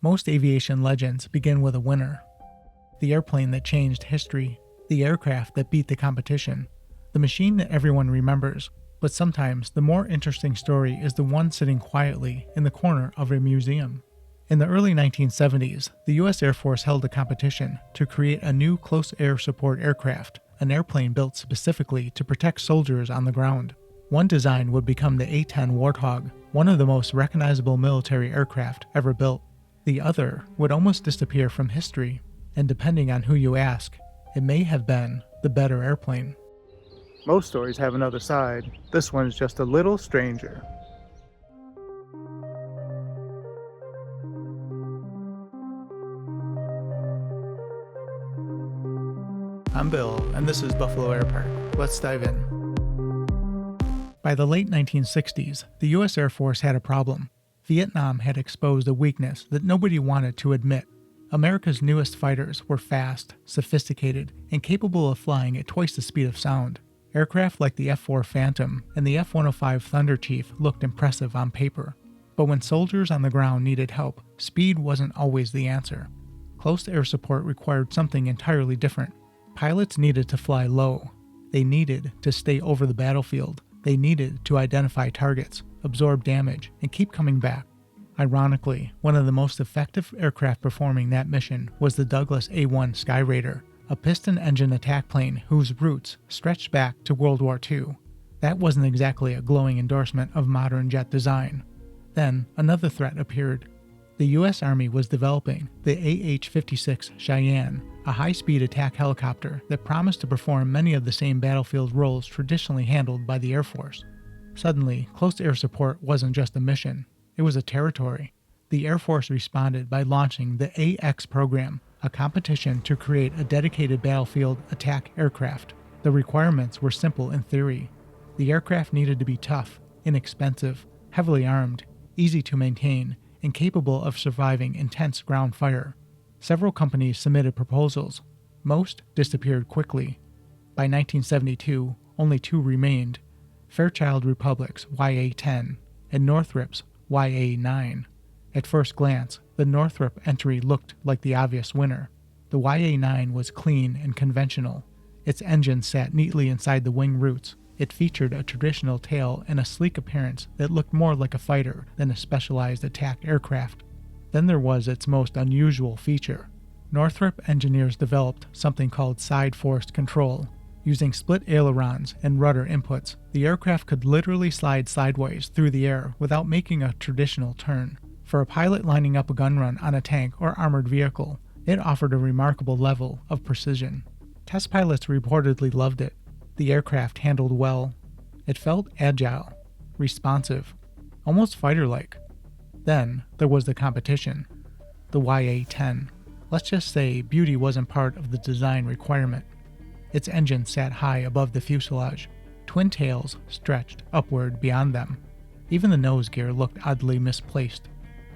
Most aviation legends begin with a winner. The airplane that changed history, the aircraft that beat the competition, the machine that everyone remembers. But sometimes the more interesting story is the one sitting quietly in the corner of a museum. In the early 1970s, the U.S. Air Force held a competition to create a new close air support aircraft, an airplane built specifically to protect soldiers on the ground. One design would become the A-10 Warthog, one of the most recognizable military aircraft ever built. The other would almost disappear from history, and depending on who you ask, it may have been the better airplane. Most stories have another side. This one's just a little stranger. I'm Bill, and this is Buffalo Air Park. Let's dive in. By the late 1960s, the U.S. Air Force had a problem. Vietnam had exposed a weakness that nobody wanted to admit. America's newest fighters were fast, sophisticated, and capable of flying at twice the speed of sound. Aircraft like the F-4 Phantom and the F-105 Thunder Chief looked impressive on paper. But when soldiers on the ground needed help, speed wasn't always the answer. Close air support required something entirely different. Pilots needed to fly low. They needed to stay over the battlefield. They needed to identify targets, absorb damage, and keep coming back. Ironically, one of the most effective aircraft performing that mission was the Douglas A-1 Skyraider, a piston-engine attack plane whose roots stretched back to World War II. That wasn't exactly a glowing endorsement of modern jet design. Then, another threat appeared. The U.S. Army was developing the AH-56 Cheyenne, a high-speed attack helicopter that promised to perform many of the same battlefield roles traditionally handled by the Air Force. Suddenly, close air support wasn't just a mission, it was a territory. The Air Force responded by launching the AX program, a competition to create a dedicated battlefield attack aircraft. The requirements were simple in theory. The aircraft needed to be tough, inexpensive, heavily armed, easy to maintain, and capable of surviving intense ground fire. Several companies submitted proposals. Most disappeared quickly. By 1972, only two remained: Fairchild Republic's YA-10 and Northrop's YA-9. At first glance, the Northrop entry looked like the obvious winner. The YA-9 was clean and conventional. Its engine sat neatly inside the wing roots. It featured a traditional tail and a sleek appearance that looked more like a fighter than a specialized attack aircraft. Then there was its most unusual feature. Northrop engineers developed something called side force control. Using split ailerons and rudder inputs, the aircraft could literally slide sideways through the air without making a traditional turn. For a pilot lining up a gun run on a tank or armored vehicle, it offered a remarkable level of precision. Test pilots reportedly loved it. The aircraft handled well. It felt agile, responsive, almost fighter-like. Then there was the competition, the YA-10. Let's just say beauty wasn't part of the design requirement. Its engine sat high above the fuselage. Twin tails stretched upward beyond them. Even the nose gear looked oddly misplaced.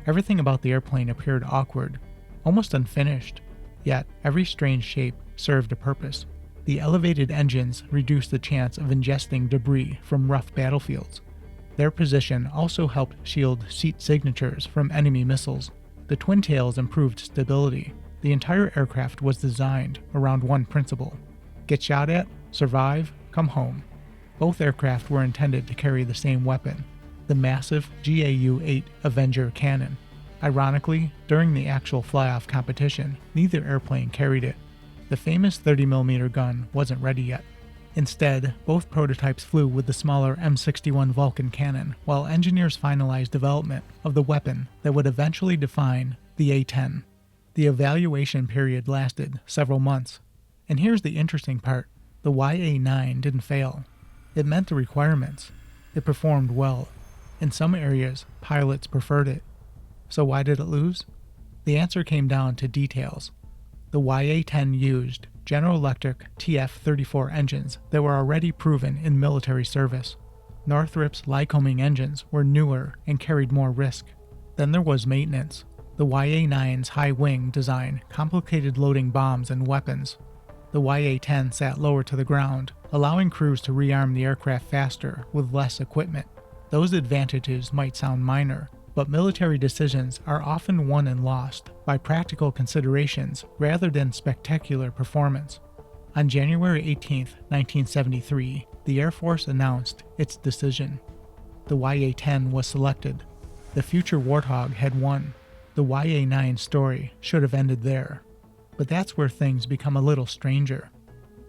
Everything about the airplane appeared awkward, almost unfinished. Yet every strange shape served a purpose. The elevated engines reduced the chance of ingesting debris from rough battlefields. Their position also helped shield seat signatures from enemy missiles. The twin tails improved stability. The entire aircraft was designed around one principle: get shot at, survive, come home. Both aircraft were intended to carry the same weapon, the massive GAU-8 Avenger cannon. Ironically, during the actual fly-off competition, neither airplane carried it. The famous 30mm gun wasn't ready yet. Instead, both prototypes flew with the smaller M61 Vulcan cannon, while engineers finalized development of the weapon that would eventually define the A-10. The evaluation period lasted several months. And here's the interesting part: the YA-9 didn't fail. It met the requirements. It performed well. In some areas, pilots preferred it. So why did it lose? The answer came down to details. The YA-10 used General Electric TF-34 engines that were already proven in military service. Northrop's Lycoming engines were newer and carried more risk. Then there was maintenance. The YA-9's high wing design complicated loading bombs and weapons. The YA-10 sat lower to the ground, allowing crews to rearm the aircraft faster with less equipment. Those advantages might sound minor, but military decisions are often won and lost by practical considerations rather than spectacular performance. On January 18, 1973, the Air Force announced its decision. The YA-10 was selected. The future Warthog had won. The YA-9 story should have ended there. But that's where things become a little stranger.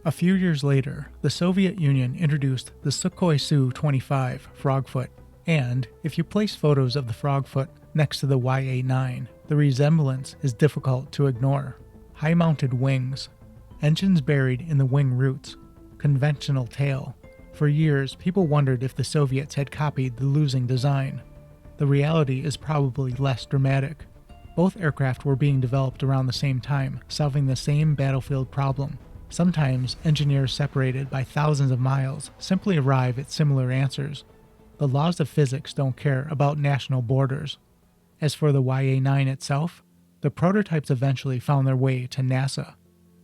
A few years later, the Soviet Union introduced the Sukhoi Su-25 Frogfoot, and if you place photos of the Frogfoot next to the YA-9, the resemblance is difficult to ignore. High-mounted wings, engines buried in the wing roots, conventional tail. For years, people wondered if the Soviets had copied the losing design. The reality is probably less dramatic. Both aircraft were being developed around the same time, solving the same battlefield problem. Sometimes, engineers separated by thousands of miles simply arrive at similar answers. The laws of physics don't care about national borders. As for the YA-9 itself, the prototypes eventually found their way to NASA.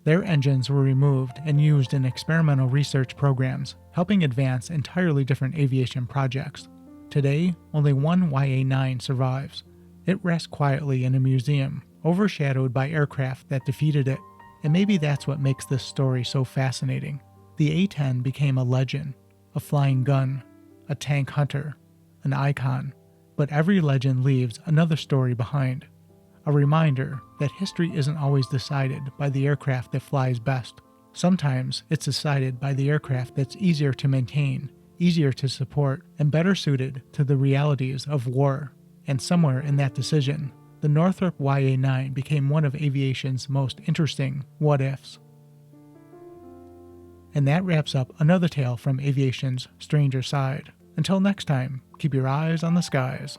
Their engines were removed and used in experimental research programs, helping advance entirely different aviation projects. Today, only one YA-9 survives. It rests quietly in a museum, overshadowed by aircraft that defeated it. And maybe that's what makes this story so fascinating. The A-10 became a legend, a flying gun, a tank hunter, an icon. But every legend leaves another story behind. A reminder that history isn't always decided by the aircraft that flies best. Sometimes it's decided by the aircraft that's easier to maintain, easier to support, and better suited to the realities of war. And somewhere in that decision, the Northrop YA-9 became one of aviation's most interesting what-ifs. And that wraps up another tale from aviation's stranger side. Until next time, keep your eyes on the skies.